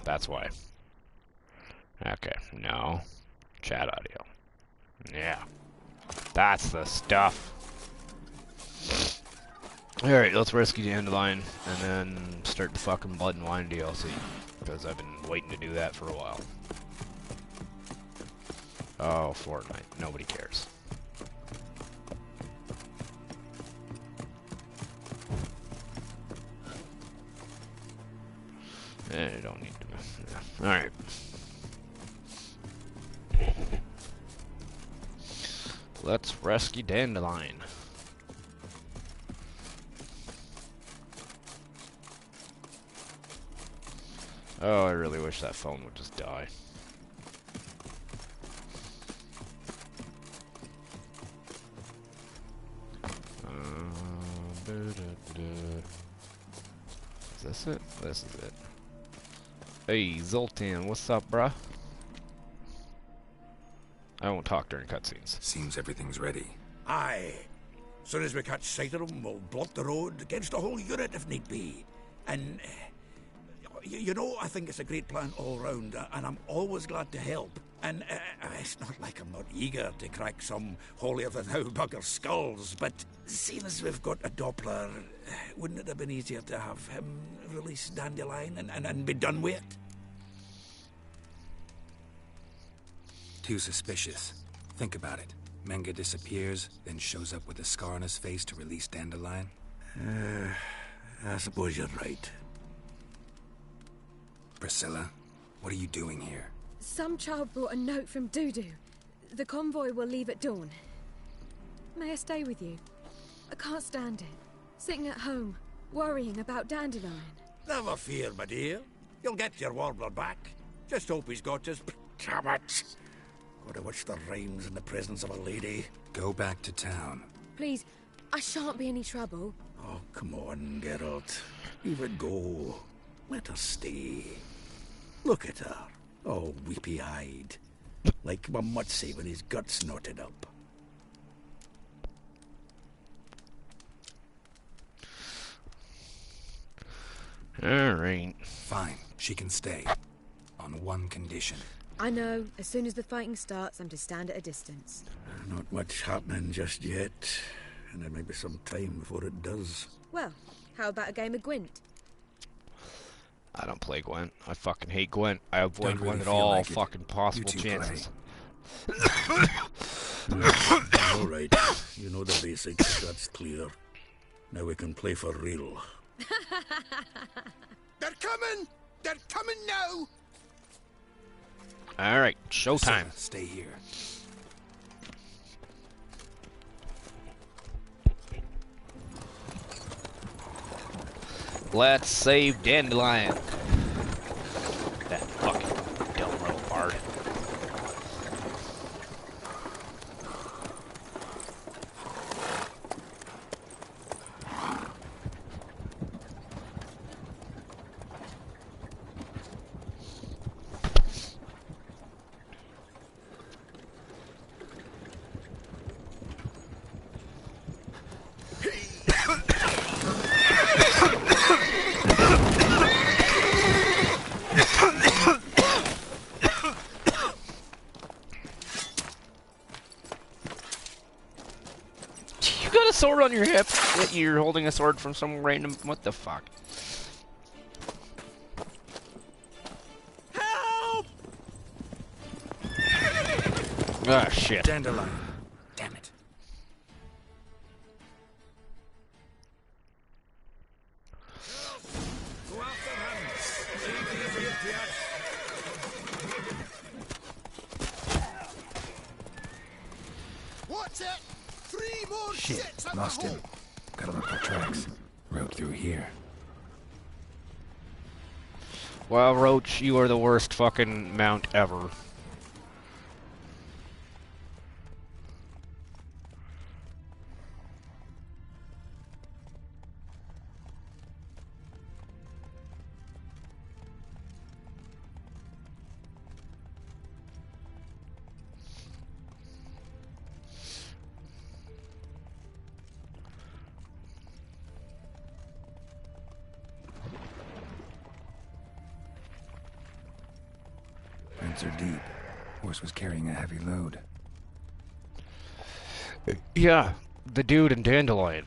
That's why. Okay, no. Chat audio. Yeah. That's the stuff. Alright, let's rescue Dandelion and then start the fucking Blood and Wine DLC. Because I've been waiting to do that for a while. Oh, Fortnite. Nobody cares. I don't need to. Yeah. Alright. Let's rescue Dandelion. Oh, I really wish that phone would just die. Is this it? This is it. Hey, Zoltan, what's up, bruh? I won't talk during cutscenes. Seems everything's ready. Aye. Soon as we catch sight of them, we'll block the road against the whole unit if need be. And, you know, I think it's a great plan all round, and I'm always glad to help. And it's not like I'm not eager to crack some holier-than-thou bugger's skulls, but seeing as we've got a Doppler, wouldn't it have been easier to have him release Dandelion and be done with it? Too suspicious. Think about it. Menga disappears, then shows up with a scar on his face to release Dandelion. I suppose you're right. Priscilla, what are you doing here? Some child brought a note from Dudu. The convoy will leave at dawn. May I stay with you? I can't stand it. Sitting at home, worrying about Dandelion. Never fear, my dear. You'll get your warbler back. Just hope he's got his... Damn it! Gotta watch the rhymes in the presence of a lady. Go back to town. Please, I shan't be any trouble. Oh, come on, Geralt. Leave it go. Let her stay. Look at her. Oh, weepy-eyed. Like Mamutsi with his guts knotted up. Alright. Fine, she can stay. On one condition. I know, as soon as the fighting starts, I'm to stand at a distance. Not much happening just yet. And there may be some time before it does. Well, how about a game of Gwent? I don't play Gwent. I fucking hate Gwent. I avoid Don't really Gwent at feel all like it. fucking possible You two chances. All right. You know the basics. That's clear. Now we can play for real. They're coming! They're coming now! Alright, showtime. Priscilla, stay here. Let's save Dandelion. That fucking dumb little bard. Sword on your hip that you're holding a sword from some random... What the fuck? Help! Ah, shit. Dandelion. Damn it. Go after him. Leave the idiot to us. What's it? 3 more Shit, sets at lost the him. hole. Gotta look for tracks. Road through here. Well, Roach, you are the worst fucking mount ever. Roots are deep. Horse was carrying a heavy load. Yeah, the dude in Dandelion.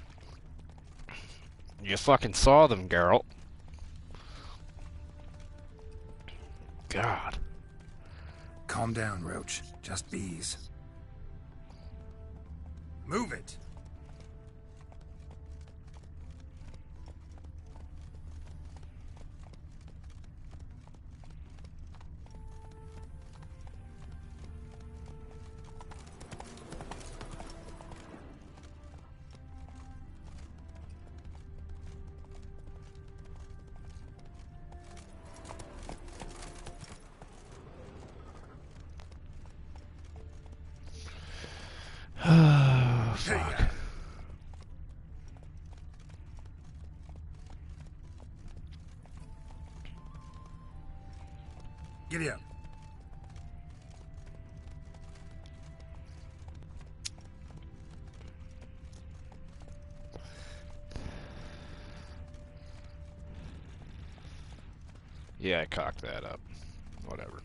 You fucking saw them, Geralt. God. Calm down, Roach. Just bees. Move it! Oh, fuck. Giddy up. Yeah, I cocked that up. Whatever.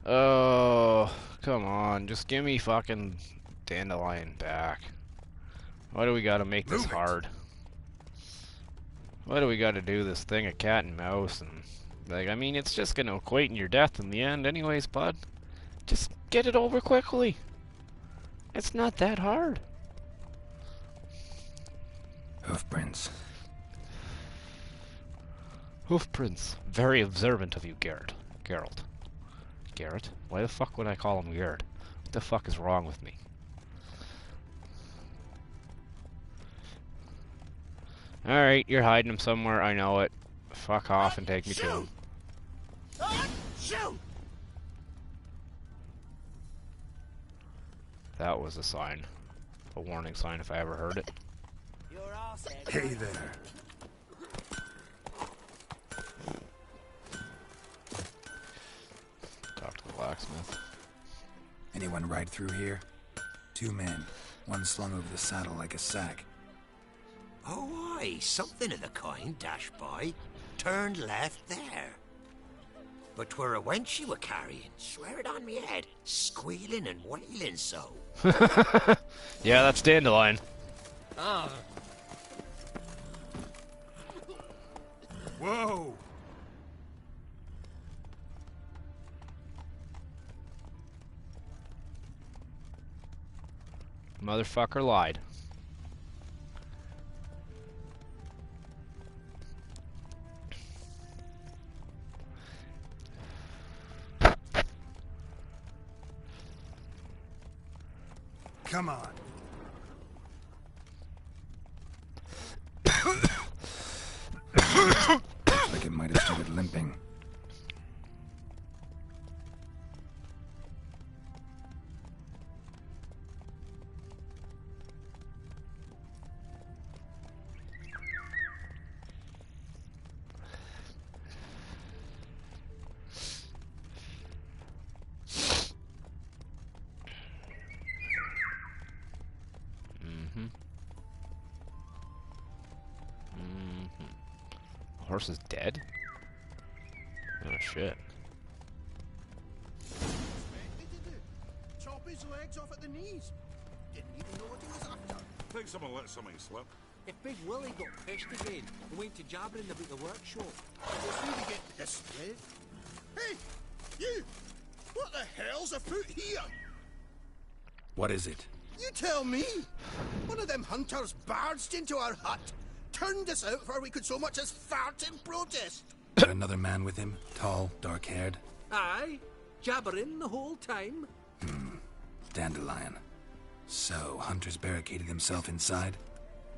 Oh, come on. Just give me fucking Dandelion back. Why do we gotta make this Move it. hard? Why do we gotta do this thing of cat and mouse? And, like, I mean, it's just gonna equate in your death in the end anyways, bud. Just get it over quickly. It's not that hard. Hoofprints. Hoofprints. Very observant of you, Geralt. Garrett? Why the fuck would I call him Garrett? What the fuck is wrong with me? Alright, you're hiding him somewhere, I know it. Fuck off and take me to him. Shoot! That was a sign. A warning sign if I ever heard it. Hey there. Talk to the blacksmith. Anyone ride through here? 2 men. One slung over the saddle like a sack. Oh, aye, something of the kind dashed by. Turned left there. But 'twere a wench you were carrying, swear it on me head, squealing and wailing so. Yeah, that's Dandelion. Whoa! Motherfucker lied. Come on. Looks like it might have started limping. The horse is dead? Oh shit. Chop his legs off at the knees. Didn't even know what he was after. Think someone let something slip. If Big Willie got pissed again and went to jabbering about the workshop. It's really get pissed, eh? Hey, you! What the hell's afoot here? What is it? You tell me. One of them hunters barged into our hut, turned us out before we could so much as fart in protest. Got another man with him? Tall, dark-haired? Aye, jabbering the whole time. Dandelion. So, hunters barricaded themselves inside?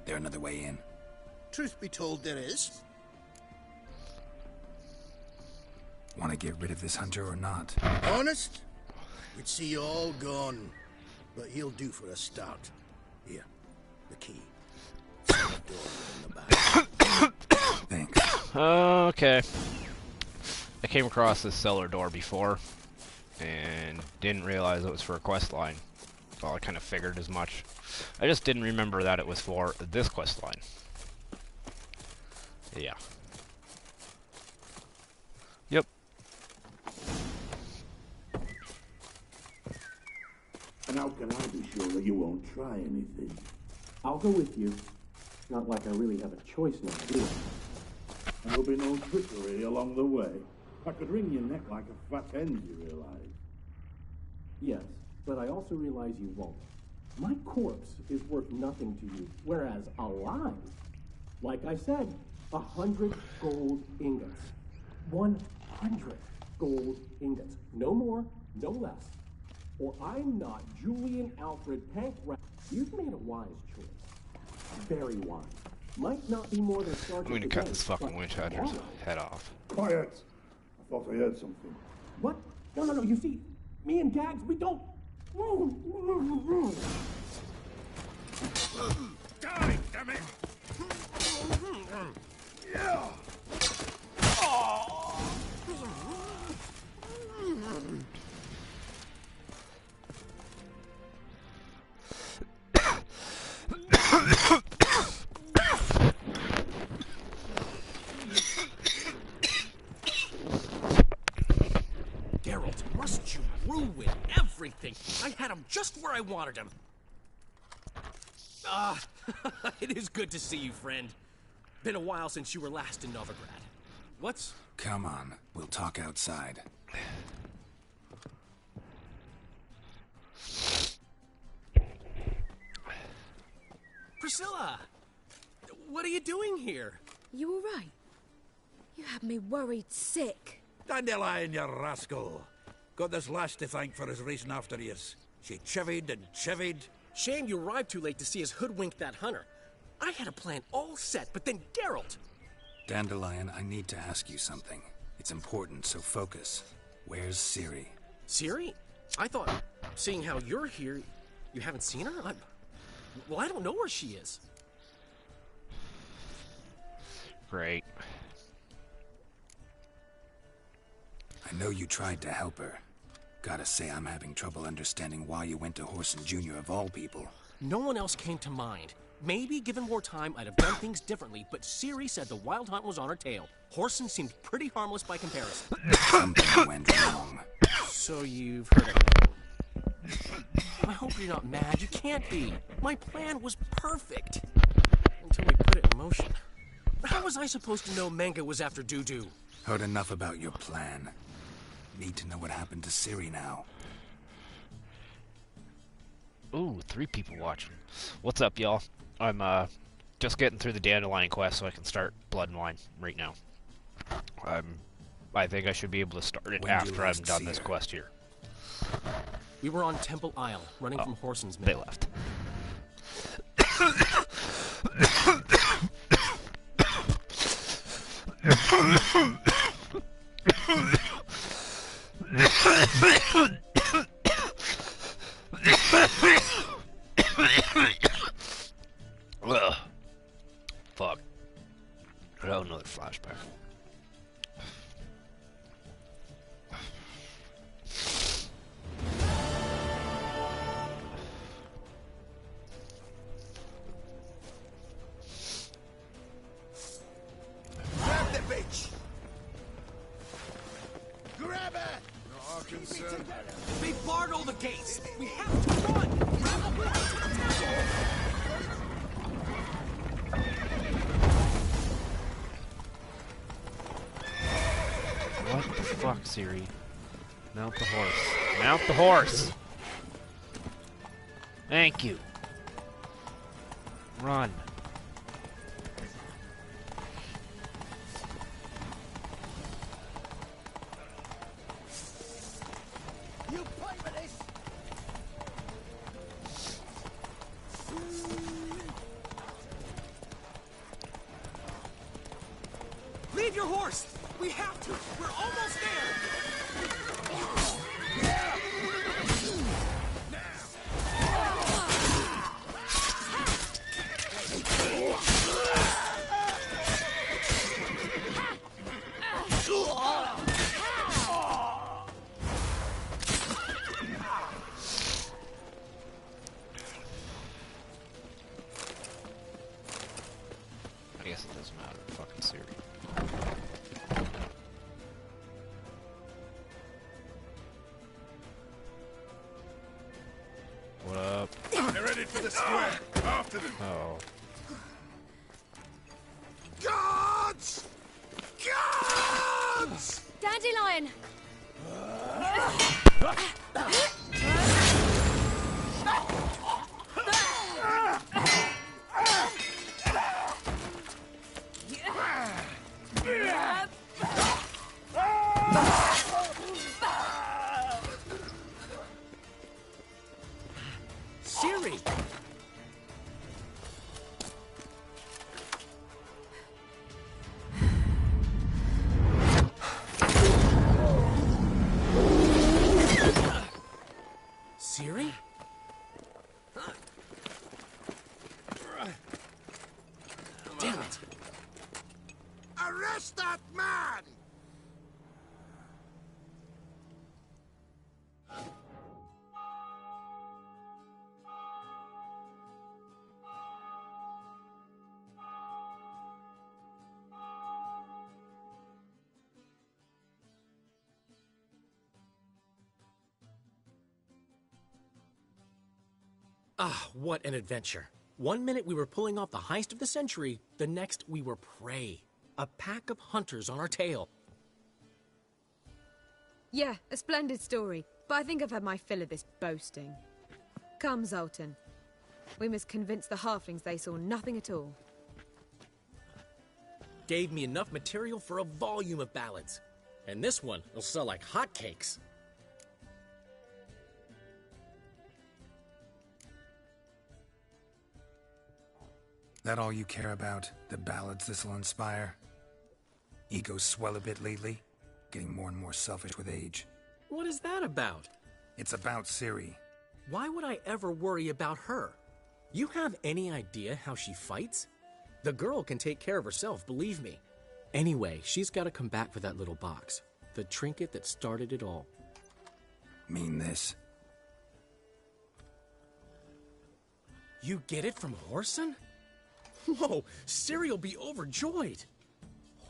They're another way in. Truth be told, there is. Want to get rid of this hunter or not? Honest? We'd see you all gone. But he'll do for a start. Here, the key. The door in the back. Thanks. Okay. I came across this cellar door before and didn't realize it was for a quest line. Well, I kind of figured as much. I just didn't remember that it was for this quest line. Yeah. Yep. And how can I be sure that you won't try anything? I'll go with you. Not like I really have a choice now, do I? And there'll be no trickery along the way. I could wring your neck like a fat hen, you realize? Yes, but I also realize you won't. My corpse is worth nothing to you, whereas alive, like I said, 100 gold ingots. 100 gold ingots. No more, no less. Or I'm not Julian Alfred Pankrat. You've made a wise choice. Very wise. Might not be more than Sergeant I'm gonna cut this fucking witch hunter's head off. Quiet! I thought I heard something. What? No. You see, me and Gags, we don't. Die, damn it! Yeah! Geralt, must you ruin everything? I had him just where I wanted him. It is good to see you, friend. Been a while since you were last in Novigrad. What's... Come on, we'll talk outside. Priscilla! What are you doing here? You all right? You had me worried sick. Dandelion, you rascal. Got this lass to thank for his racing after yous. She chivied and chivied. Shame you arrived too late to see us hoodwink that hunter. I had a plan all set, but then Geralt... Dandelion, I need to ask you something. It's important, so focus. Where's Ciri? Ciri? I thought, seeing how you're here, you haven't seen her? Well, I don't know where she is. Great. I know you tried to help her. Gotta say, I'm having trouble understanding why you went to Whoreson Jr. of all people. No one else came to mind. Maybe, given more time, I'd have done things differently, but Ciri said the Wild Hunt was on her tail. Whoreson seemed pretty harmless by comparison. Something went wrong. So you've heard of it. I hope you're not mad. You can't be. My plan was perfect. Until we put it in motion. How was I supposed to know Menge was after Dudu? Heard enough about your plan. Need to know what happened to Ciri now. Ooh, 3 people watching. What's up, y'all? I'm just getting through the Dandelion quest so I can start Blood and Wine right now. I think I should be able to start it When do you after I'm last done see this her? quest here. We were on Temple Isle, running from Whoreson's They men. left. Ugh. Fuck. Oh, another flashback. Grab the bitch! Grab her! They barred all the gates! We have to run! Grab a horse to the temple! What the fuck, Ciri? Mount the horse. Mount the horse! Thank you. Run. You pay for this! Leave your horse! We have to! We're almost there! I guess it doesn't matter. Fucking Ciri. What up? They're headed for the square. After them. Oh. Gods! Gods! Dandelion! Ciri! Ciri? Damn it! Arrest that man! Ah, what an adventure. 1 minute we were pulling off the heist of the century, the next we were prey. A pack of hunters on our tail. Yeah, a splendid story, but I think I've had my fill of this boasting. Come, Zoltan. We must convince the halflings they saw nothing at all. Gave me enough material for a volume of ballads. And this one will sell like hotcakes. That all you care about? The ballads this'll inspire? Egos swell a bit lately? Getting more and more selfish with age. What is that about? It's about Ciri. Why would I ever worry about her? You have any idea how she fights? The girl can take care of herself, believe me. Anyway, she's got to come back for that little box. The trinket that started it all. Mean this? You get it from Whoreson? Whoa, Ciri'll be overjoyed.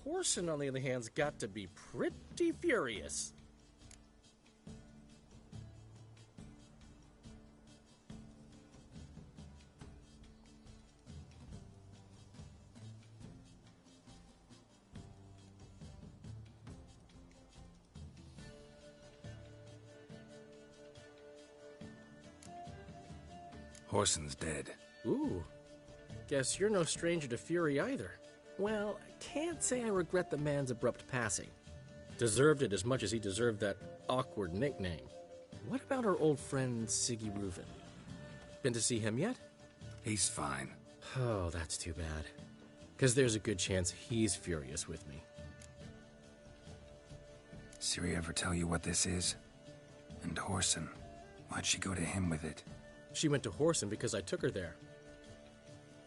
Whoreson, on the other hand's got to be pretty furious. Whoreson's dead. Ooh, guess you're no stranger to fury either. Well, I can't say I regret the man's abrupt passing. Deserved it as much as he deserved that awkward nickname. What about our old friend Siggy Reuven? Been to see him yet? He's fine. Oh, that's too bad. Because there's a good chance he's furious with me. Ciri ever tell you what this is? And Whoreson, why'd she go to him with it? She went to Whoreson because I took her there.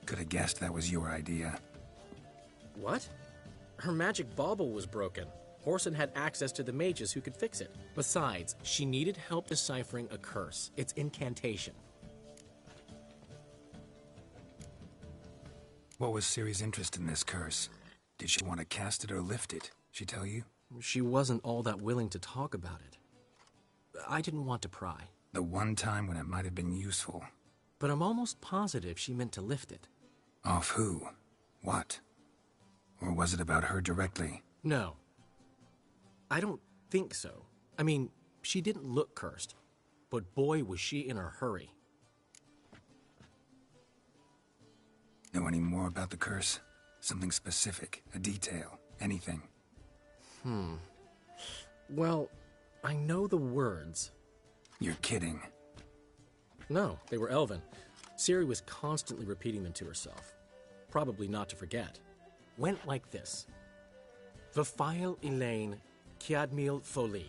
Could have guessed that was your idea. What? Her magic bauble was broken. Whoreson had access to the mages who could fix it. Besides, she needed help deciphering a curse. It's incantation. What was Ciri's interest in this curse? Did she want to cast it or lift it? She tell you? She wasn't all that willing to talk about it. I didn't want to pry. The one time when it might have been useful. But I'm almost positive she meant to lift it. Off who? What? Or was it about her directly? No. I don't think so. I mean, she didn't look cursed. But boy, was she in a hurry. Know any more about the curse? Something specific, a detail, anything? Well, I know the words. You're kidding. No, they were Elven. Ciri was constantly repeating them to herself. Probably not to forget. Went like this. Vafile Elaine, Kiadmil Foli.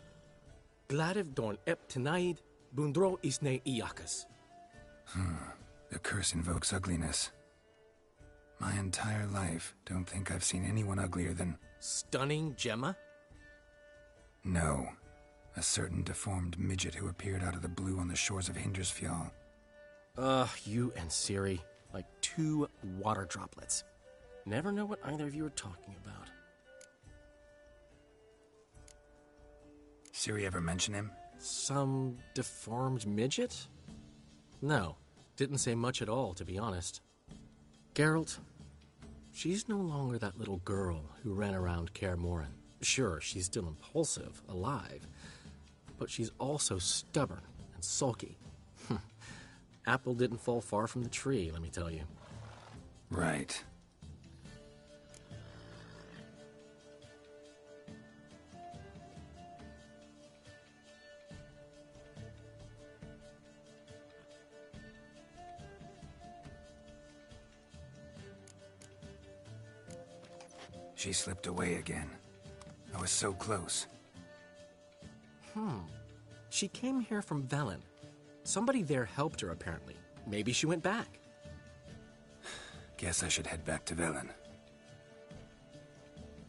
Gladiv Dorn Ep Tenaid, Bundro Isne Iakas. The curse invokes ugliness. My entire life, don't think I've seen anyone uglier than... Stunning Gemma? No. A certain deformed midget who appeared out of the blue on the shores of Hindersfjall. You and Ciri, like two water droplets. Never know what either of you are talking about. Ciri ever mention him? Some deformed midget? No, didn't say much at all, to be honest. Geralt, she's no longer that little girl who ran around Kaer Morhen. Sure, she's still impulsive, alive, but she's also stubborn and sulky. Apple didn't fall far from the tree, let me tell you. Right. She slipped away again. I was so close. She came here from Velen. Somebody there helped her, apparently. Maybe she went back. Guess I should head back to Velen.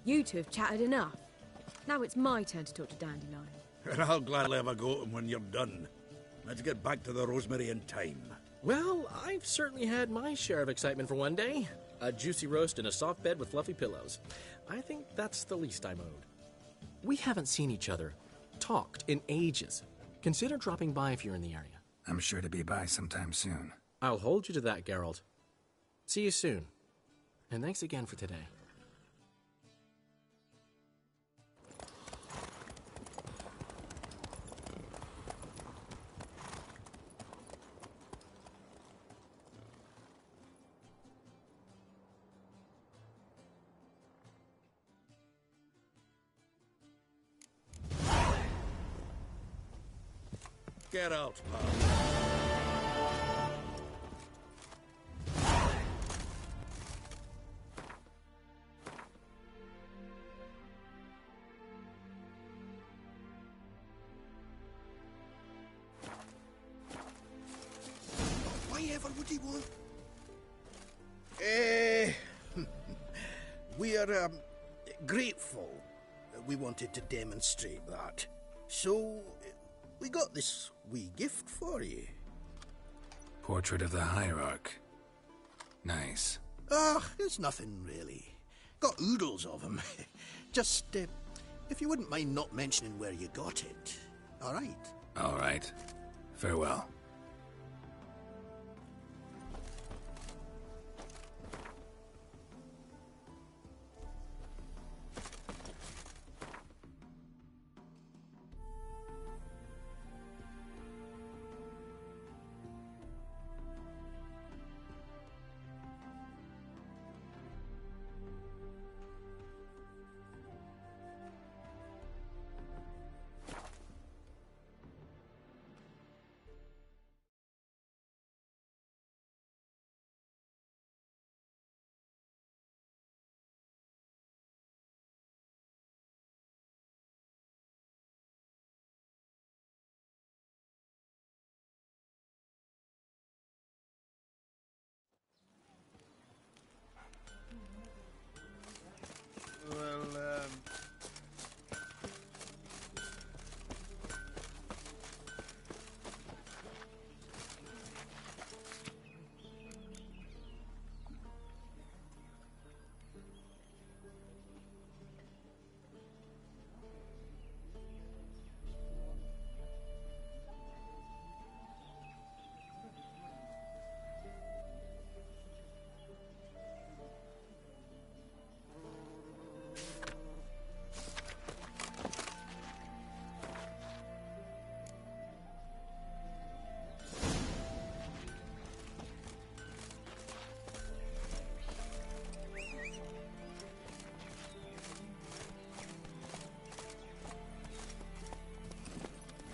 You two have chatted enough. Now it's my turn to talk to Dandelion. And I'll gladly have a go at him when you're done. Let's get back to the Rosemary in time. Well, I've certainly had my share of excitement for one day. A juicy roast in a soft bed with fluffy pillows. I think that's the least I'm owed. We haven't seen each other, talked in ages. Consider dropping by if you're in the area. I'm sure to be by sometime soon. I'll hold you to that, Geralt. See you soon. And thanks again for today. Get out, pal. Why ever would he want? We are grateful that we wanted to demonstrate that. So, we got this wee gift for you. Portrait of the Hierarch. Nice. It's nothing really. Got oodles of them. Just, if you wouldn't mind not mentioning where you got it. All right? All right. Farewell.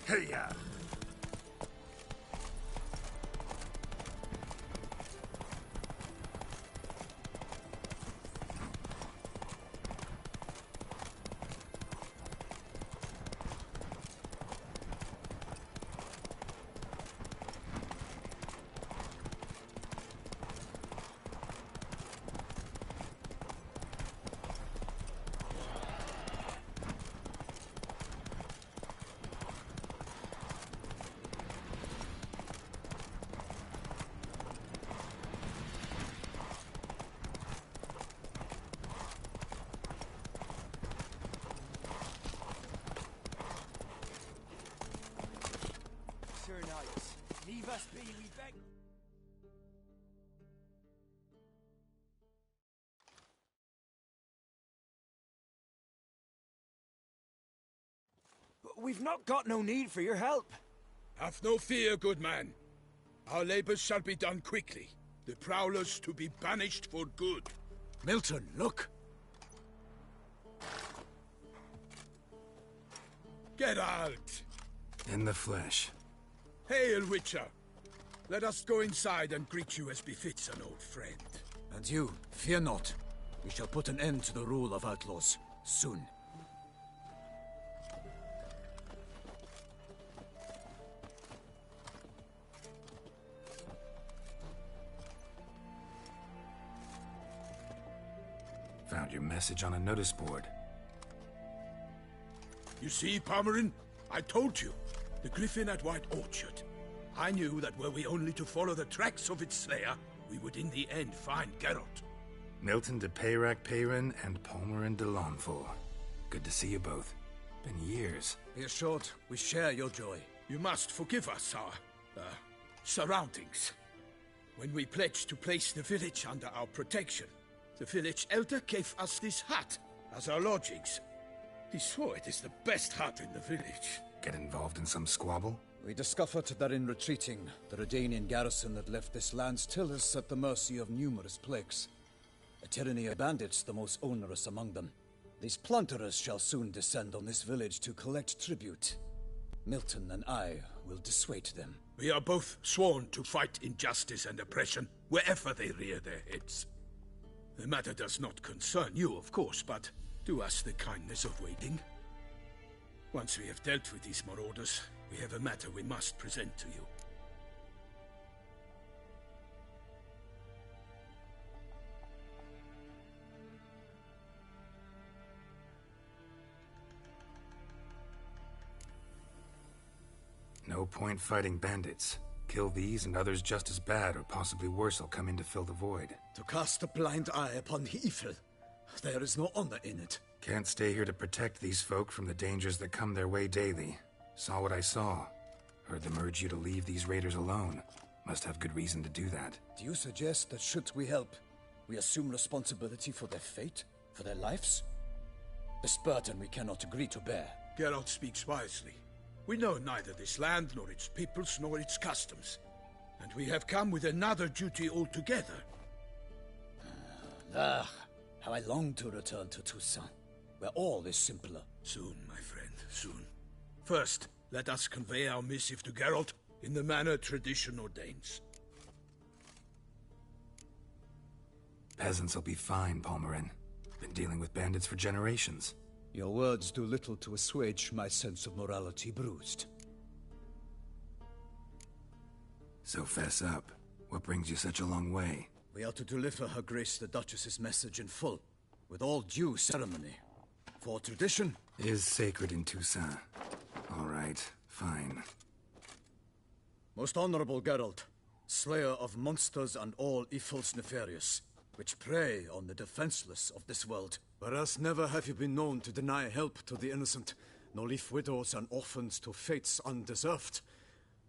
Hey-ya! Sir Knights, Leave us be, we beg. We've not got no need for your help. Have no fear, good man. Our labors shall be done quickly. The prowlers to be banished for good. Milton, look. Geralt! In the flesh. Hail, Witcher! Let us go inside and greet you as befits an old friend. And you, fear not. We shall put an end to the rule of outlaws, soon. Found your message on a notice board. You see, Palmerin? I told you. The griffin at White Orchard. I knew that were we only to follow the tracks of its slayer, we would in the end find Geralt. Milton de Peyrac Peyrin and Palmerin de Lawnful. Good to see you both. Been years. Be assured, we share your joy. You must forgive us our, surroundings. When we pledged to place the village under our protection, the village elder gave us this hut as our lodgings. He swore it is the best hut in the village. Get involved in some squabble? We discovered that in retreating, the Redanian garrison that left this land still is at the mercy of numerous plagues. A tyranny of bandits, the most onerous among them. These plunderers shall soon descend on this village to collect tribute. Milton and I will dissuade them. We are both sworn to fight injustice and oppression wherever they rear their heads. The matter does not concern you, of course, but do us the kindness of waiting. Once we have dealt with these marauders, we have a matter we must present to you. No point fighting bandits. Kill these and others just as bad or possibly worse will come in to fill the void. To cast a blind eye upon the evil. There is no honor in it. Can't stay here to protect these folk from the dangers that come their way daily. Saw what I saw. Heard them urge you to leave these raiders alone. Must have good reason to do that. Do you suggest that should we help, we assume responsibility for their fate? For their lives? This burden we cannot agree to bear. Geralt speaks wisely. We know neither this land, nor its peoples, nor its customs. And we have come with another duty altogether. How I long to return to Toussaint, where all is simpler. Soon, my friend, soon. First, let us convey our missive to Geralt in the manner tradition ordains. Peasants will be fine, Palmerin. Been dealing with bandits for generations. Your words do little to assuage my sense of morality bruised. So fess up. What brings you such a long way? We are to deliver Her Grace the Duchess's message in full, with all due ceremony. For tradition is sacred in Toussaint. All right, fine. Most honorable Geralt, slayer of monsters and all evils nefarious, which prey on the defenseless of this world. Whereas never have you been known to deny help to the innocent, nor leave widows and orphans to fates undeserved.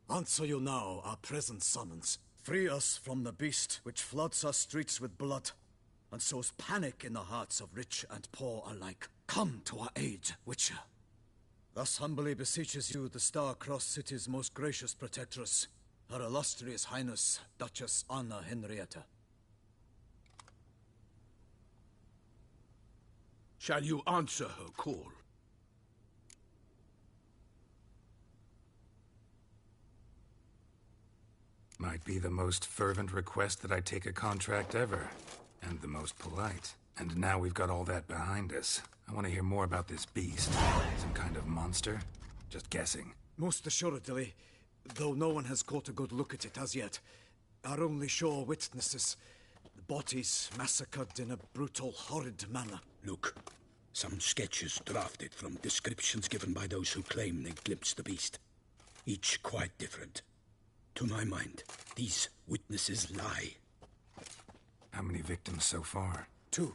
Answer you now our present summons. Free us from the beast which floods our streets with blood, and sows panic in the hearts of rich and poor alike. Come to our aid, Witcher. Thus humbly beseeches you the Star-Crossed City's most gracious protectress, Her Illustrious Highness, Duchess Anna Henrietta. Shall you answer her call? Might be the most fervent request that I take a contract ever. And the most polite. And now we've got all that behind us. I want to hear more about this beast. Some kind of monster? Just guessing. Most assuredly, though no one has caught a good look at it as yet. Our only sure witnesses. The bodies massacred in a brutal, horrid manner. Look, some sketches drafted from descriptions given by those who claim they glimpsed the beast. Each quite different. To my mind, these witnesses lie. How many victims so far? 2.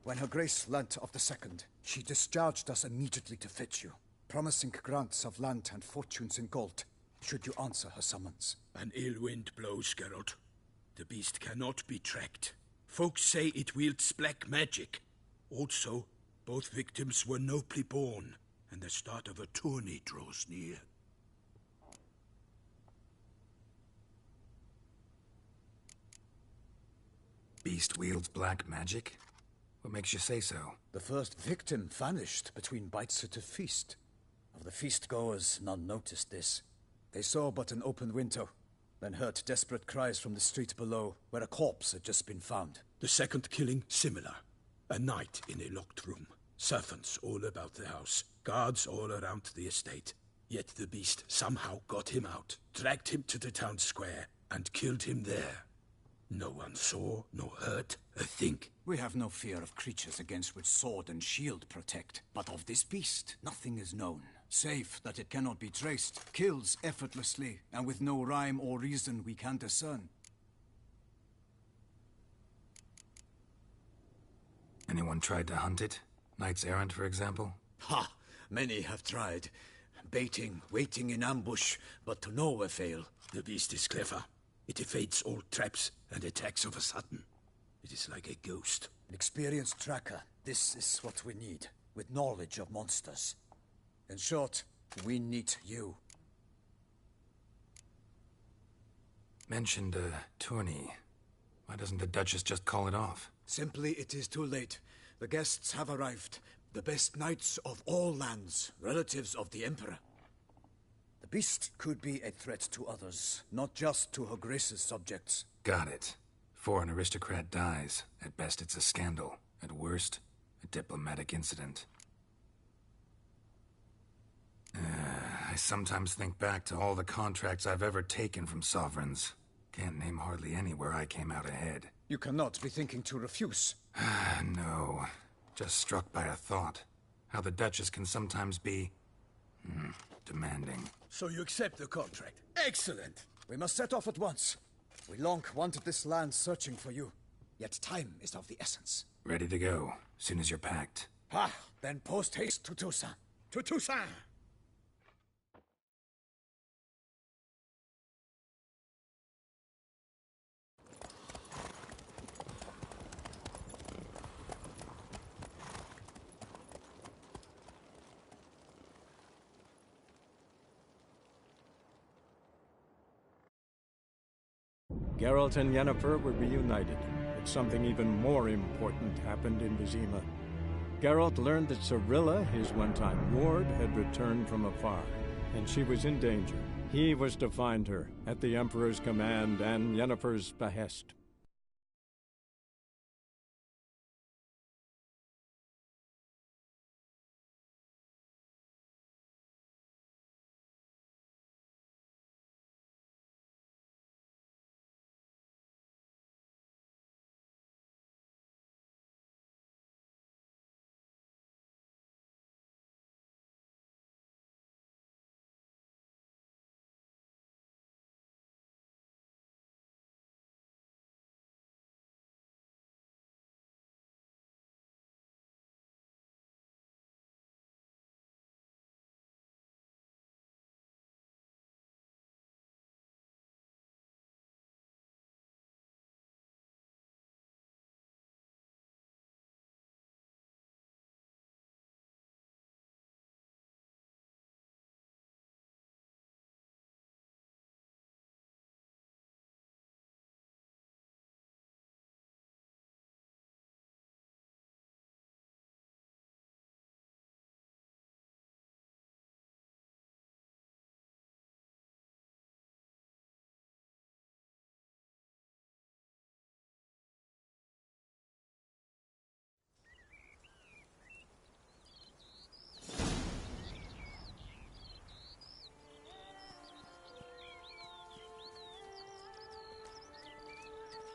When Her Grace learnt of the second, she discharged us immediately to fetch you, promising grants of land and fortunes in gold. should you answer her summons? An ill wind blows, Geralt. The beast cannot be tracked. Folks say it wields black magic. Also, both victims were nobly born, and the start of a tourney draws near. Beast wields black magic? What makes you say so? The first victim vanished between bites at a feast. Of the feast-goers, none noticed this. They saw but an open window, then heard desperate cries from the street below, where a corpse had just been found. The second killing, similar. A night in a locked room. Servants all about the house. Guards all around the estate. Yet the beast somehow got him out, dragged him to the town square, and killed him there. No one saw, nor heard a thing. We have no fear of creatures against which sword and shield protect. But of this beast, nothing is known. Save that it cannot be traced, kills effortlessly, and with no rhyme or reason we can discern. Anyone tried to hunt it? Knights errant, for example? Ha! Many have tried. Baiting, waiting in ambush, but to no avail. The beast is clever. It evades all traps and attacks of a sudden. It is like a ghost. An experienced tracker. This is what we need, with knowledge of monsters. In short, we need you. Mentioned a tourney. Why doesn't the Duchess just call it off? Simply, it is too late. The guests have arrived. The best knights of all lands, relatives of the Emperor. The beast could be a threat to others, not just to Her Grace's subjects. Got it. Before an aristocrat dies, at best it's a scandal. At worst, a diplomatic incident. I sometimes think back to all the contracts I've ever taken from sovereigns. Can't name hardly any where I came out ahead. You cannot be thinking to refuse. No. Just struck by a thought. How the Duchess can sometimes be... demanding. So you accept the contract. Excellent! We must set off at once. We long wanted this land searching for you. Yet time is of the essence. Ready to go, soon as you're packed. Then post haste to Toussaint. To Toussaint! Geralt and Yennefer were reunited, but something even more important happened in Vizima. Geralt learned that Cirilla, his one-time ward, had returned from afar, and she was in danger. He was to find her, at the Emperor's command and Yennefer's behest.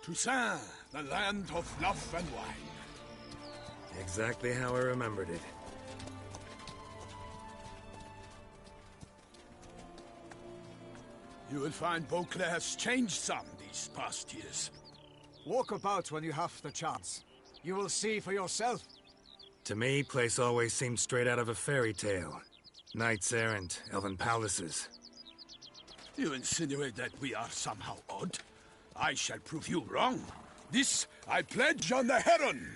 Toussaint, the land of love and wine. Exactly how I remembered it. You will find Beauclair has changed some these past years. Walk about when you have the chance. You will see for yourself. To me, place always seemed straight out of a fairy tale. Knights errant, elven palaces. You insinuate that we are somehow odd? I shall prove you wrong. This I pledge on the Heron.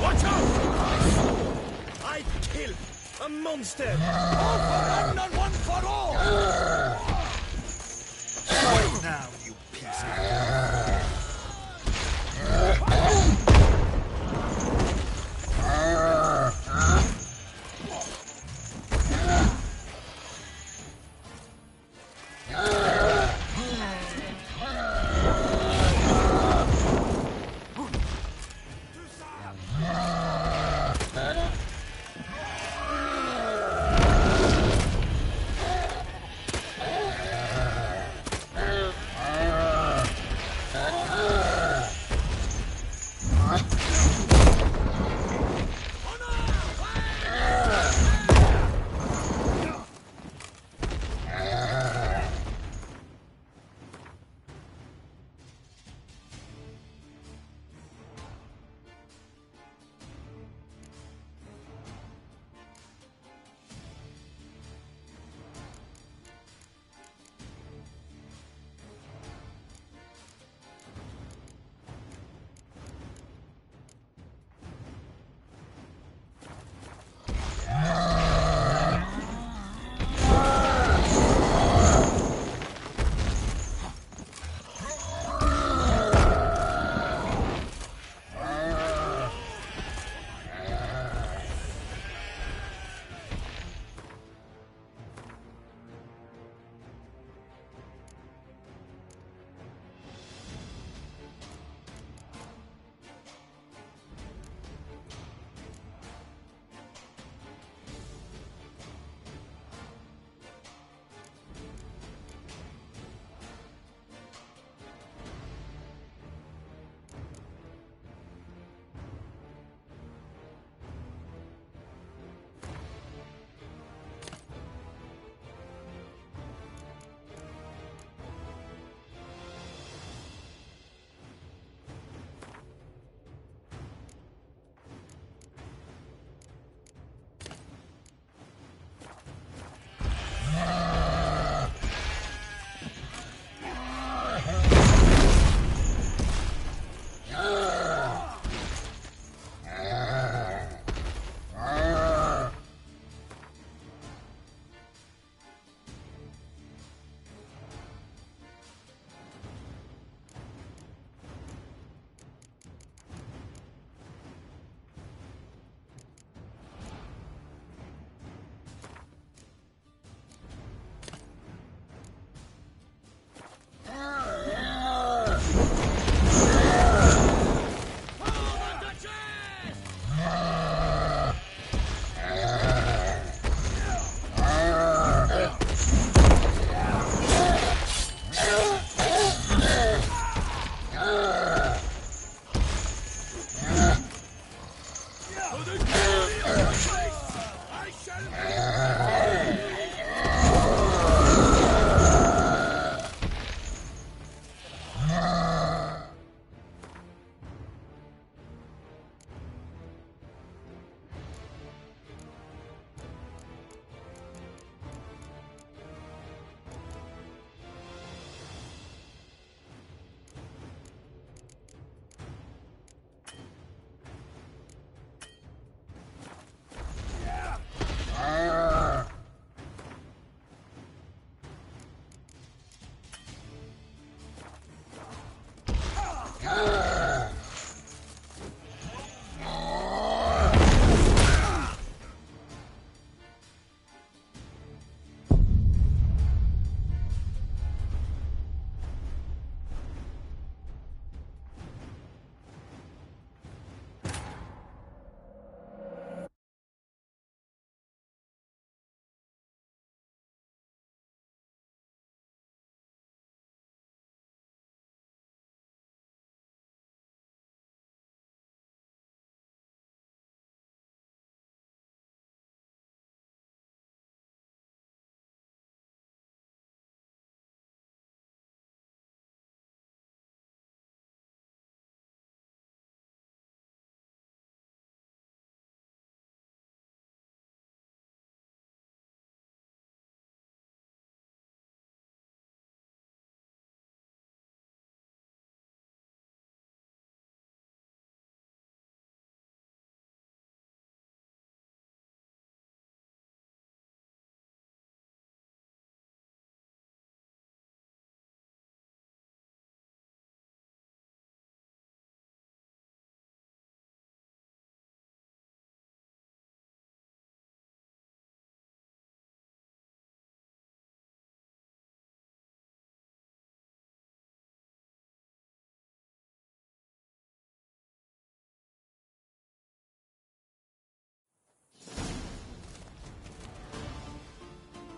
Watch out! I kill a monster! All for one and one for all! Right now, you piece of...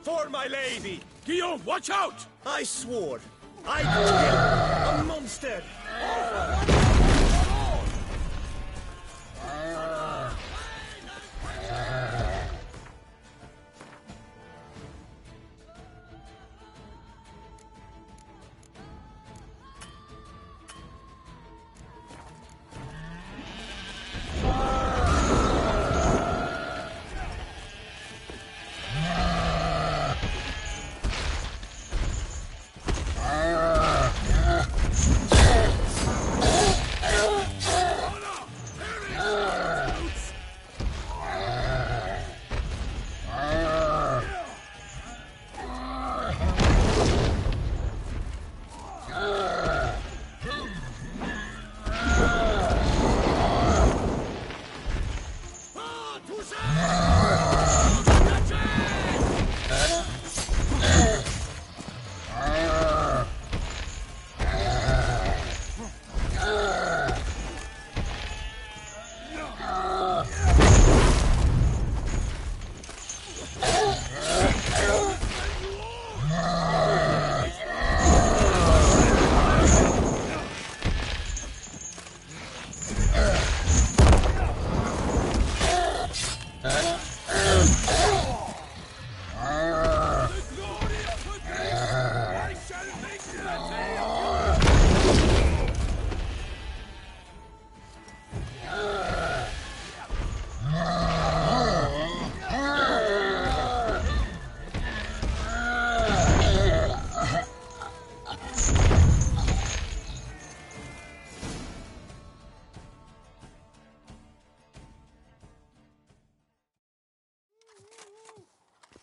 For my lady! Guillaume, watch out! I swore I'd kill a monster!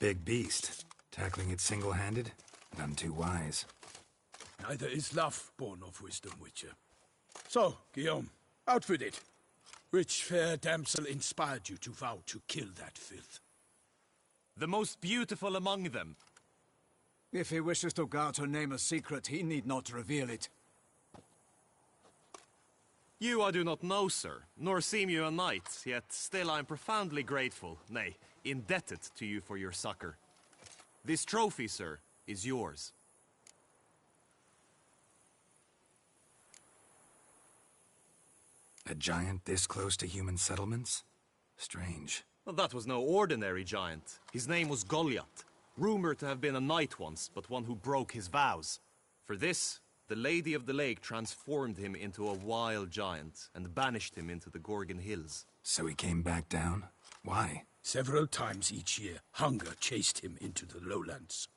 Big beast. Tackling it single-handed? None too wise. Neither is love born of wisdom, Witcher. So, Guillaume, out with it. Which fair damsel inspired you to vow to kill that filth? The most beautiful among them. If he wishes to guard her name a secret, he need not reveal it. You I do not know, sir, nor seem you a knight, yet still I am profoundly grateful, nay, indebted to you for your succor. This trophy, sir, is yours. A giant this close to human settlements? Strange. Well, that was no ordinary giant. His name was Goliath, rumored to have been a knight once, but one who broke his vows. For this, the Lady of the Lake transformed him into a wild giant and banished him into the Gorgon Hills. So he came back down? Why? Several times each year, hunger chased him into the lowlands.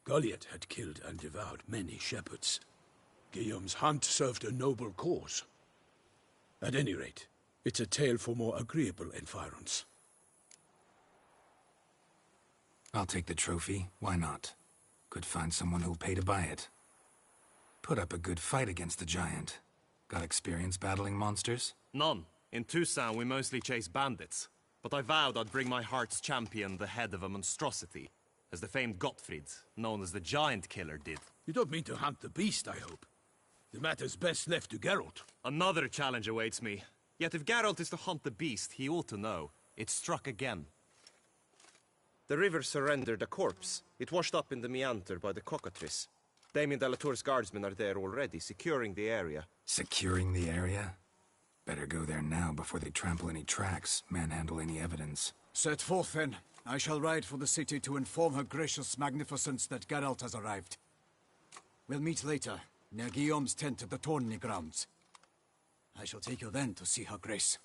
Goliath had killed and devoured many shepherds. Guillaume's hunt served a noble cause. At any rate, it's a tale for more agreeable environs. I'll take the trophy. Why not? Could find someone who'll pay to buy it. Put up a good fight against the giant. Got experience battling monsters? None. In Toussaint, we mostly chase bandits. But I vowed I'd bring my heart's champion the head of a monstrosity, as the famed Gottfried, known as the Giant Killer, did. You don't mean to hunt the beast, I hope. The matter's best left to Geralt. Another challenge awaits me. Yet if Geralt is to hunt the beast, he ought to know. It struck again. The river surrendered a corpse. It washed up in the meander by the cockatrice. Damien de la Tour's guardsmen are there already, securing the area. Securing the area? Better go there now before they trample any tracks, manhandle any evidence. Set forth, then. I shall ride for the city to inform her gracious magnificence that Geralt has arrived. We'll meet later, near Guillaume's tent at the Tourney grounds. I shall take you then to see her grace.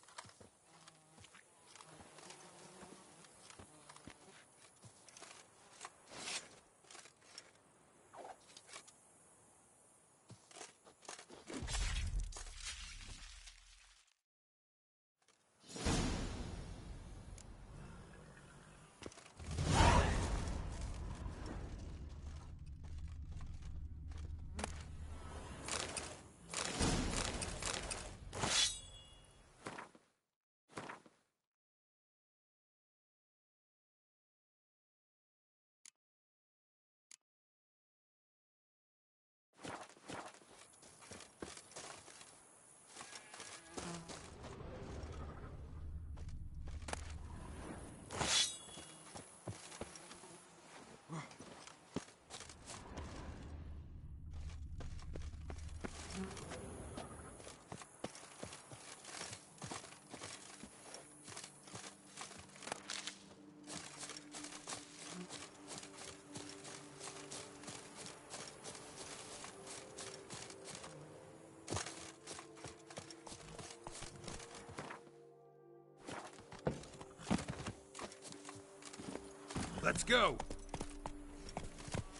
Let's go!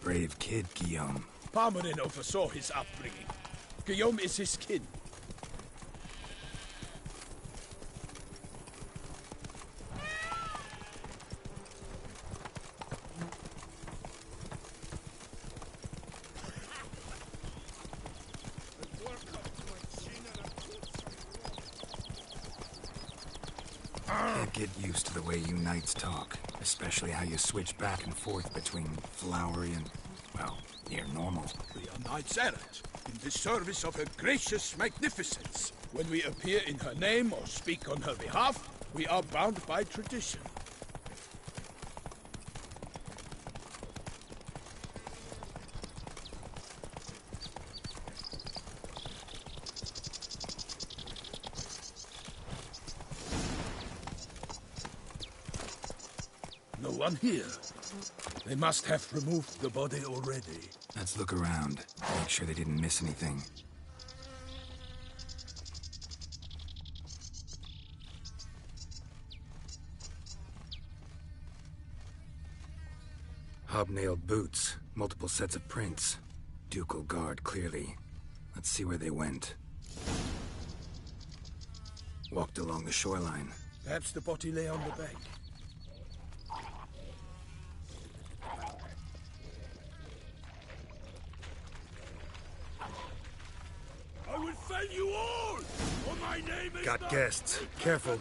Brave kid, Guillaume. Parmanin oversaw his upbringing. Guillaume is his kin. Can't get used to the way you knights talk, especially how you switch back and forth between flowery and, well, near normal. We are knights errant, in the service of her gracious magnificence. When we appear in her name or speak on her behalf, we are bound by tradition. No one here. They must have removed the body already. Let's look around. Make sure they didn't miss anything. Hobnailed boots, multiple sets of prints. Ducal guard, clearly. Let's see where they went. Walked along the shoreline. Perhaps the body lay on the bank. I will fell you all! For my name is Got not... guests. Careful.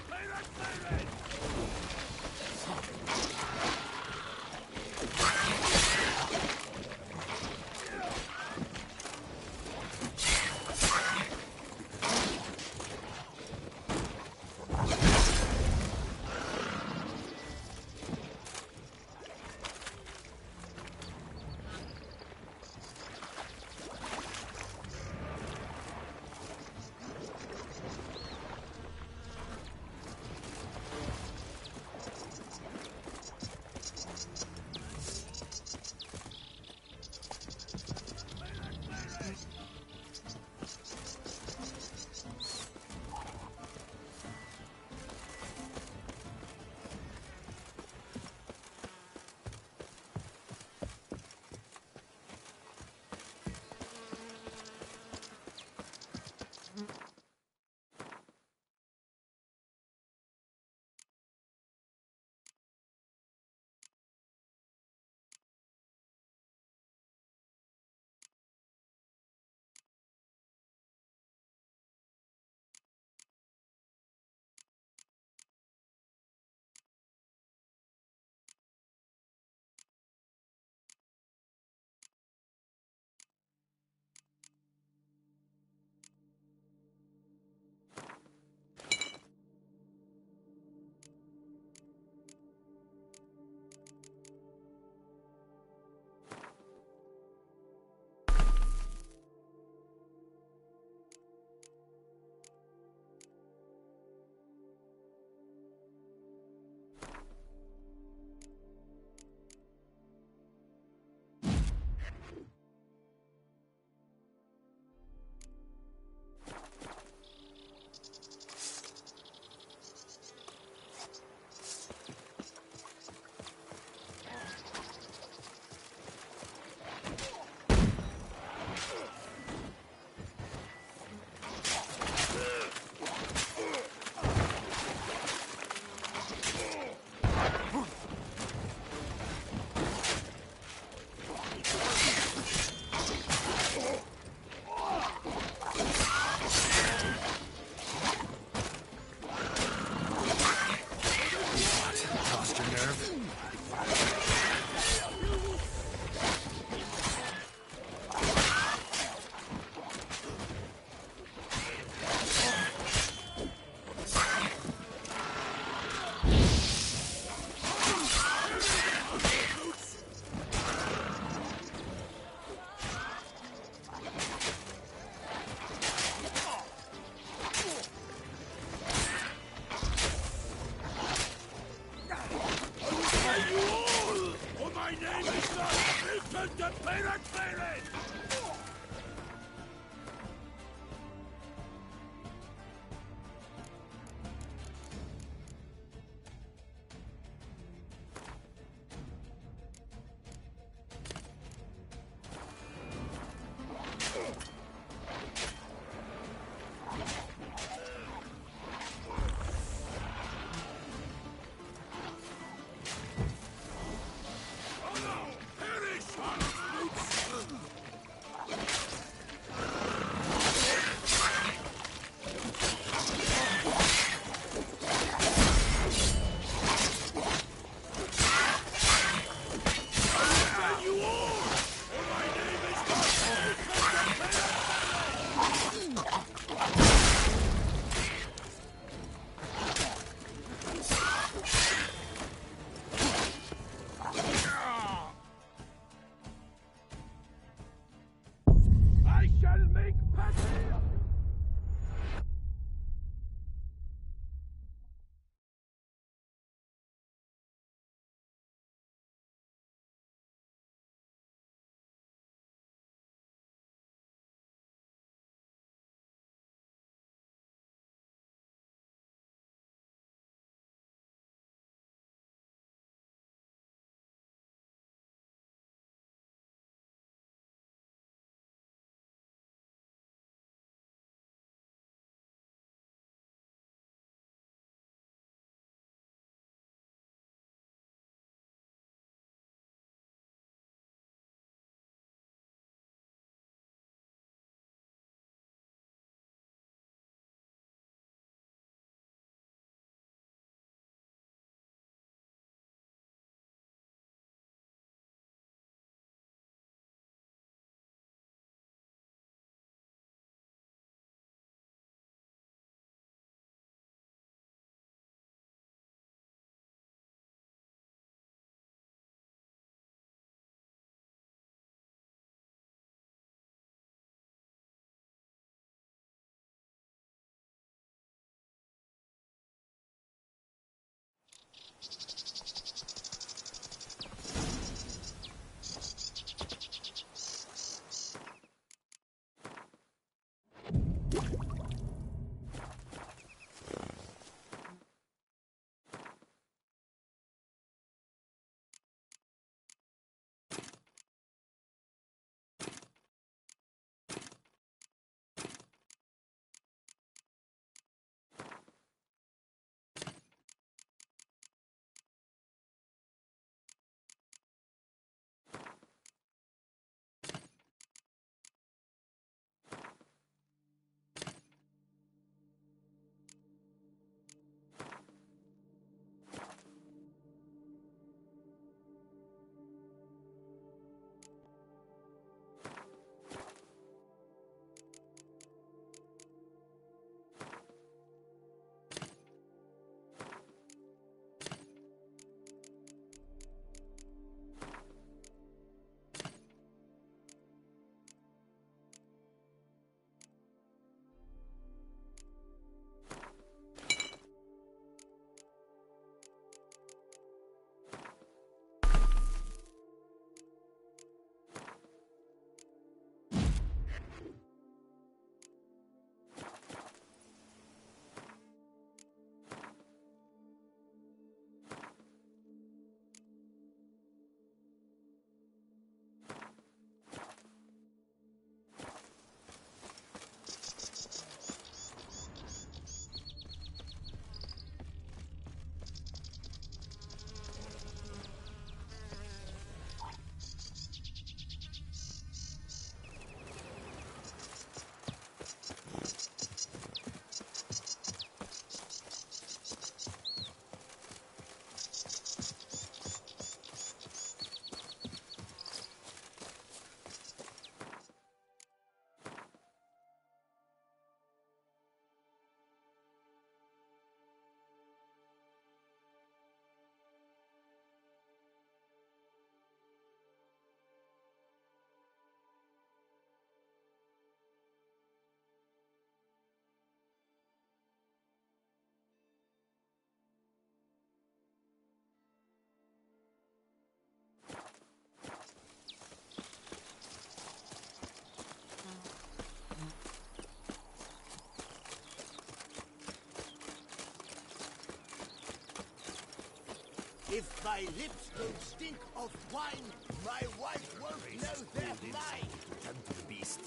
My lips don't stink of wine. My wife won't know they're mine. Tend to the beast.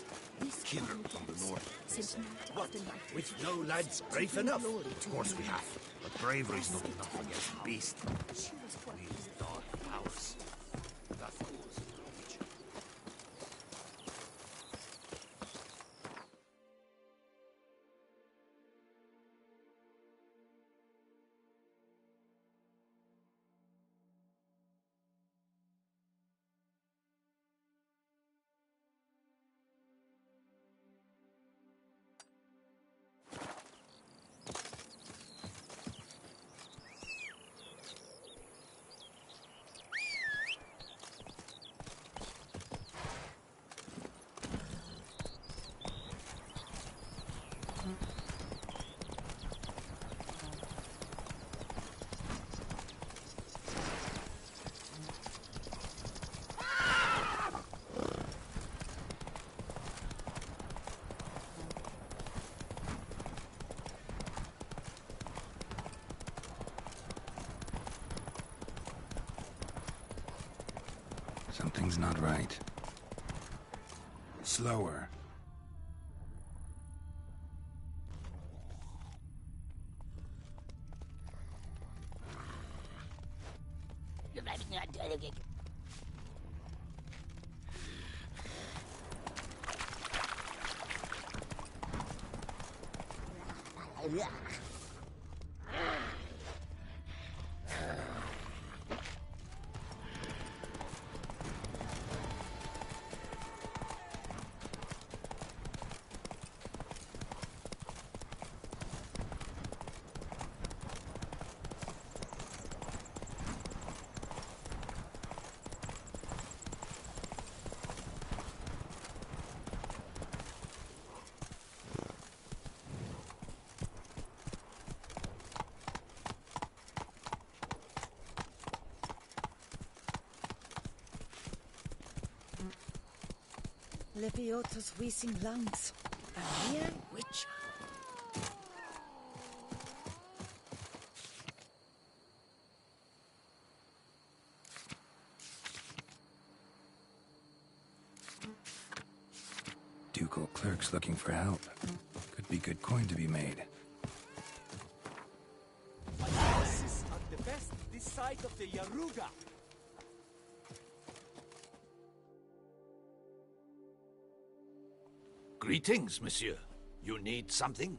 Killer from the north. What? With no lads brave enough? Of course we have. But bravery's not enough against the beast. These dark powers. That cause of religion. Something's not right. Slower. Leviotus wheezing lungs. A mere witch. Ducal clerks looking for help. Could be good coin to be made. This at the best this side of the Yaruga. Greetings, monsieur. You need something?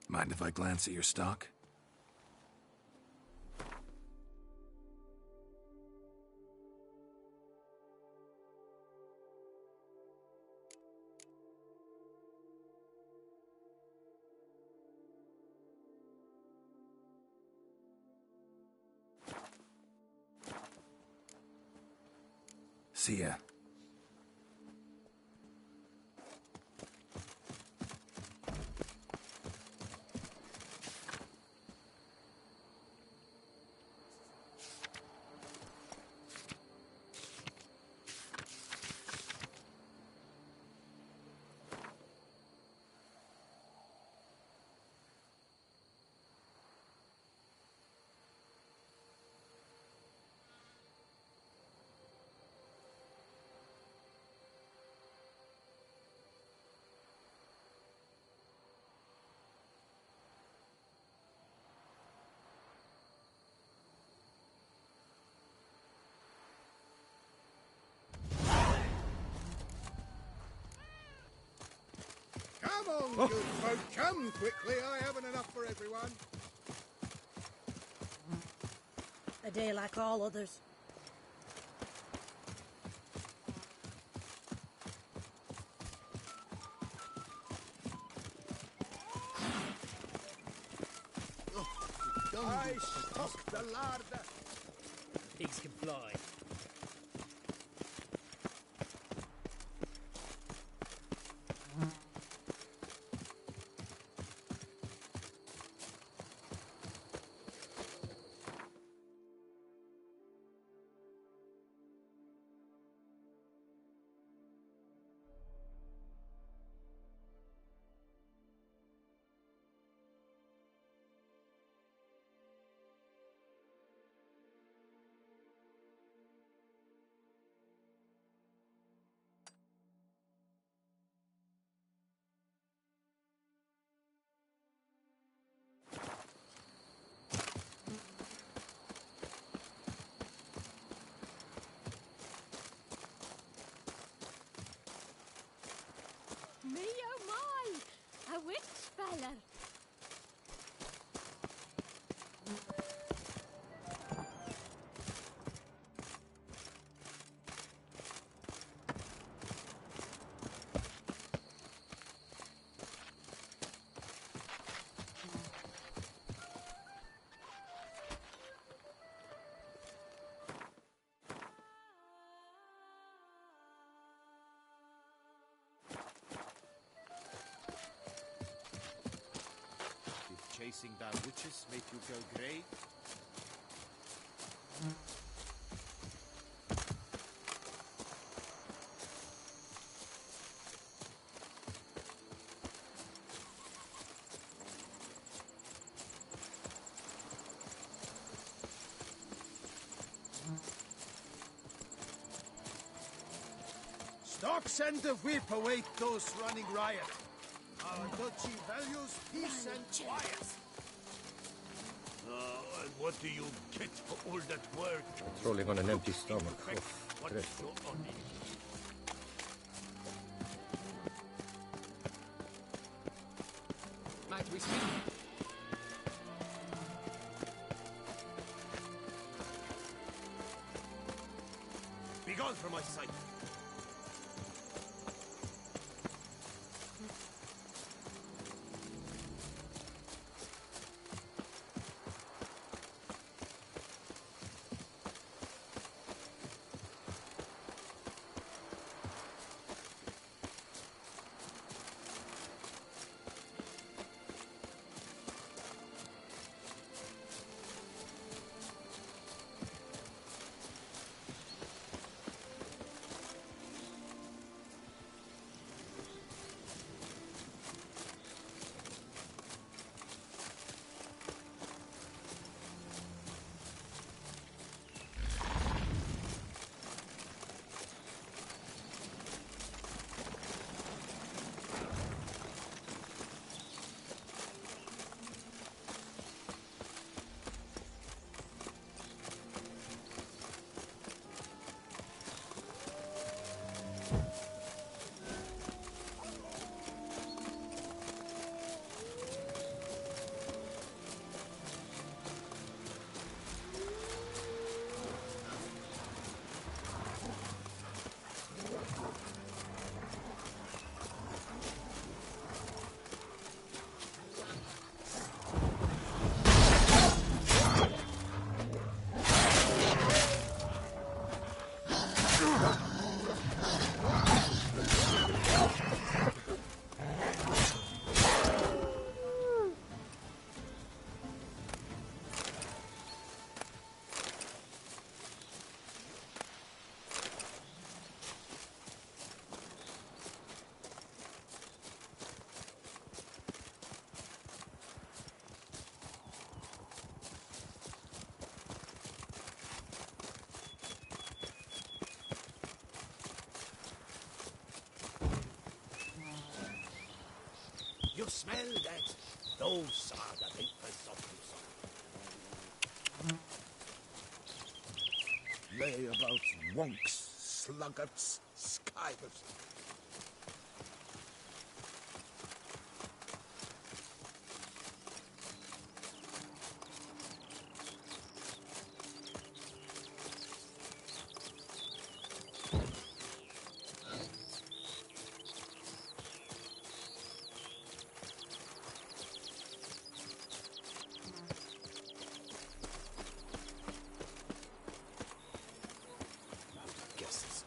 Mind if I glance at your stock? See ya. Come on, good folk, come quickly. I haven't enough for everyone. A day like all others. I stock the larder. Pigs can fly. chasing down witches make you go grey? Stark send the whip await those running riot. Our duchy values peace and quiet. And what do you get for all that work? Rolling on an empty stomach. What's Dreadful. your honor? Might we speak? Begone from my sight! You smell that? Those are the papers of Lusar. Layabouts, wonks, sluggards, skivers.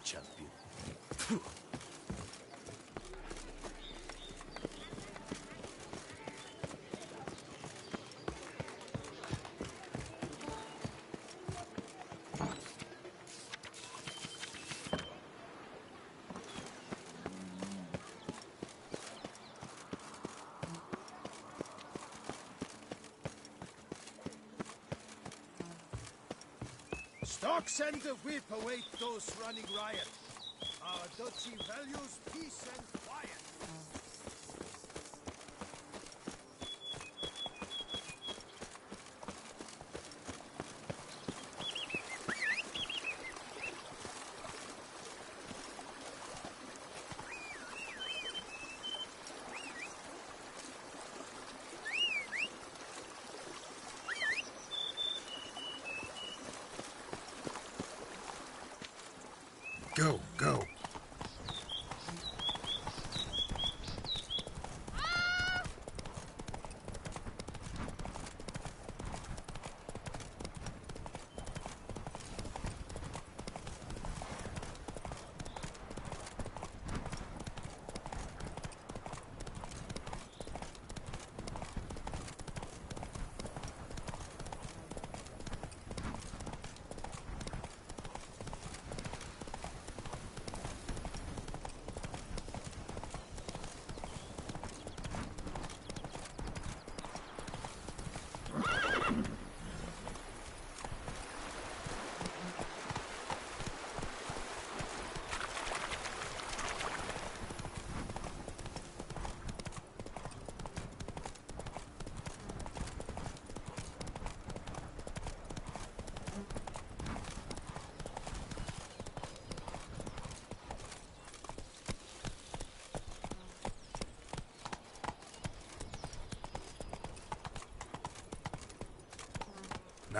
Champion. Stark send the whip await those running riot. Our duchy values peace and quiet. Go, go.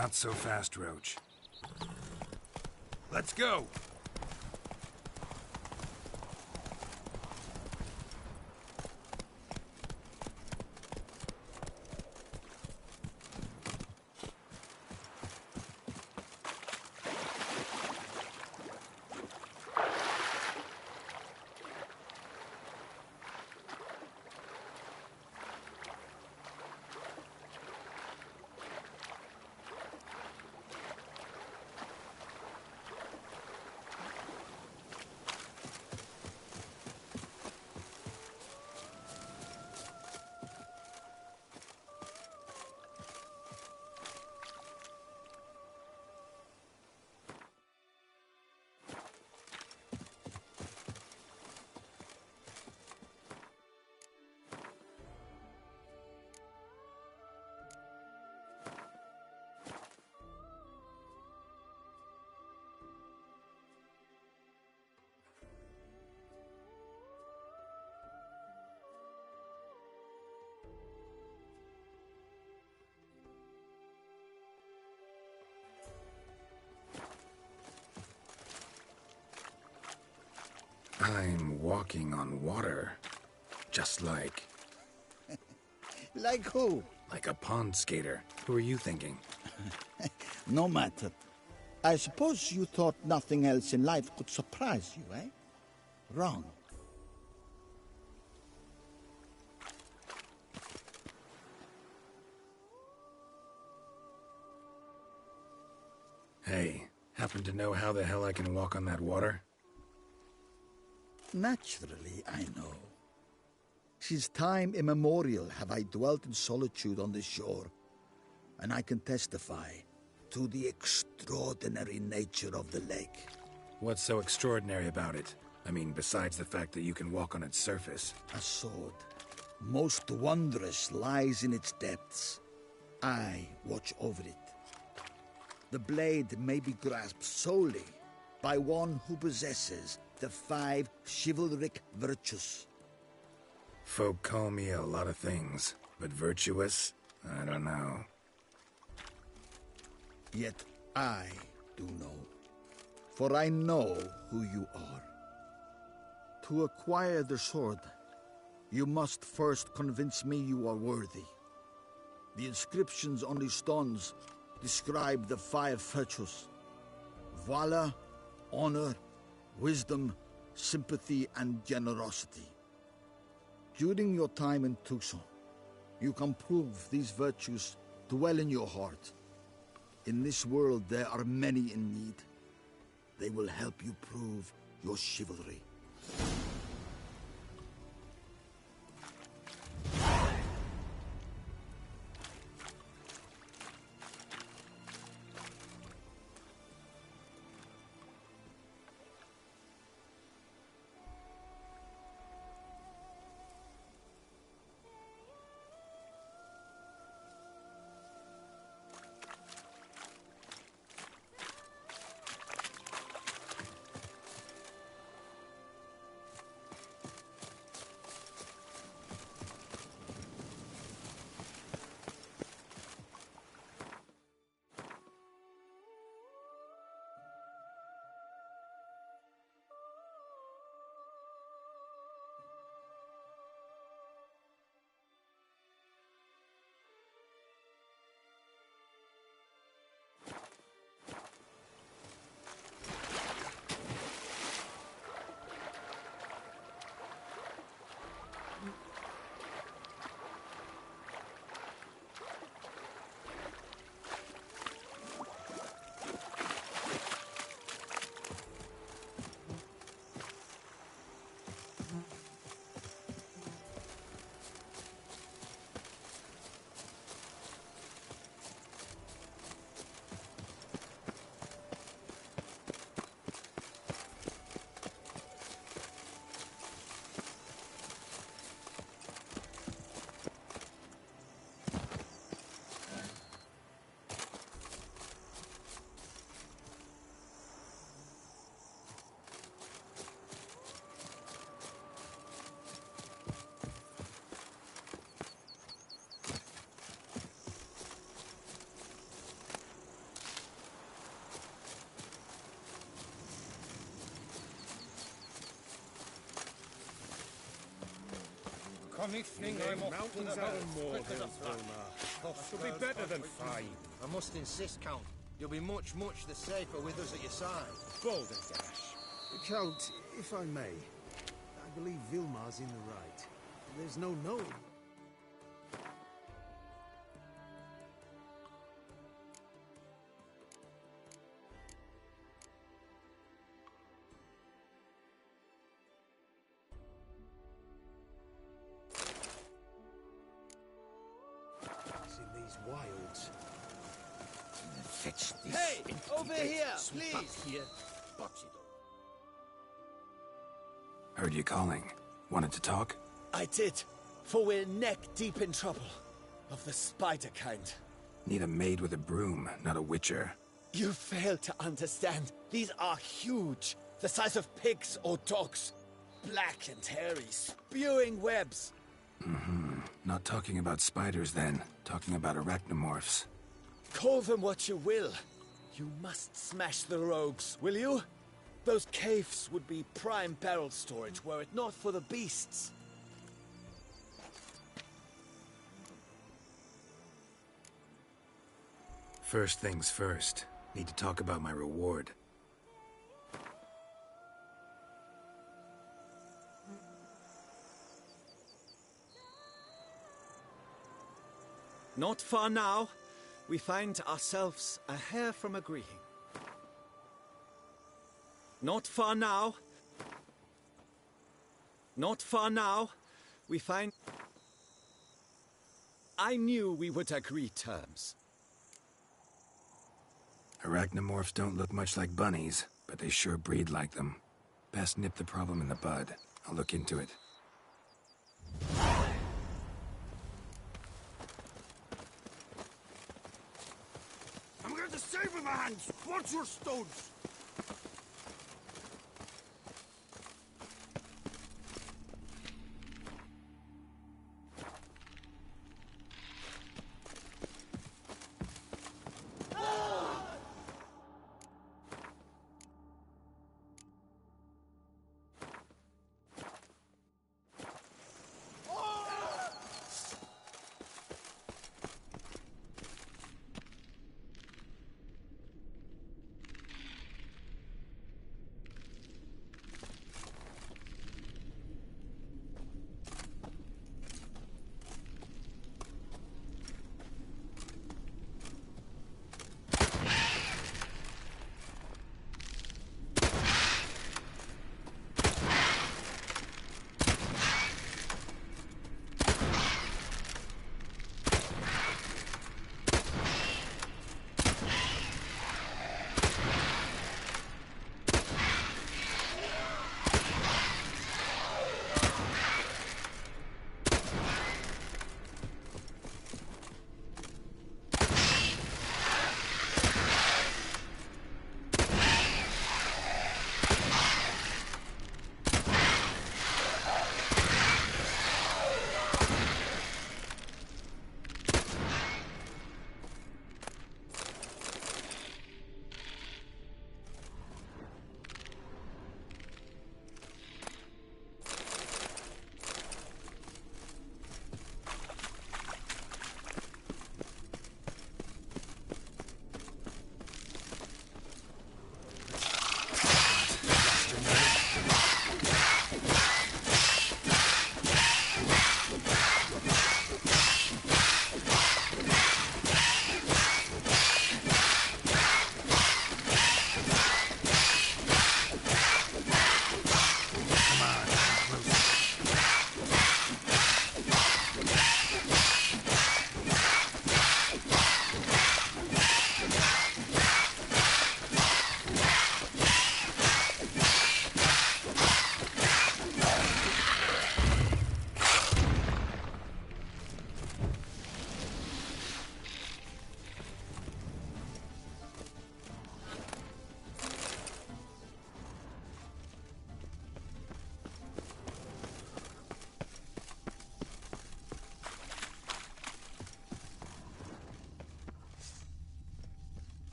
Not so fast, Roach. Let's go! I'm walking on water. Just like... Like who? Like a pond skater. Who are you thinking? No matter. I suppose you thought nothing else in life could surprise you, eh? Wrong. Hey, happen to know how the hell I can walk on that water? Naturally, I know. Since time immemorial have I dwelt in solitude on this shore, and I can testify to the extraordinary nature of the lake. What's so extraordinary about it? I mean, besides the fact that you can walk on its surface. A sword, most wondrous, lies in its depths. I watch over it. The blade may be grasped solely by one who possesses the 5 chivalric virtues. Folk call me a lot of things, but virtuous? I don't know. Yet I do know, for I know who you are. To acquire the sword, you must first convince me you are worthy. The inscriptions on the stones describe the 5 virtues: valor, honor, wisdom, sympathy, and generosity. During your time in Tucson, you can prove these virtues dwell in your heart. In this world, there are many in need. They will help you prove your chivalry. me thing, I'm off mountains out of molehills, Vilma. It'll be better than 5. I must insist, Count. You'll be much, much the safer with us at your side. Balderdash. Count, if I may, I believe Vilmar's in the right. There's no knowing. It's in these wilds. Fetch this. Hey! Over here, Sweep please! up here. Box it. Heard you calling. Wanted to talk? I did, for we're neck-deep in trouble. Of the spider kind. Need a maid with a broom, not a witcher. You fail to understand. These are huge. The size of pigs or dogs. Black and hairy, spewing webs. Mm-hmm. Not talking about spiders then. Talking about arachnomorphs. Call them what you will. You must smash the rogues, will you? Those caves would be prime barrel storage were it not for the beasts. First things first. Need to talk about my reward. Not far now, we find ourselves a hair from agreeing. Not far now, we find... I knew we would agree terms. Arachnomorphs don't look much like bunnies, but they sure breed like them. Best nip the problem in the bud. I'll look into it. I'm going to save with my hands. Watch your stones.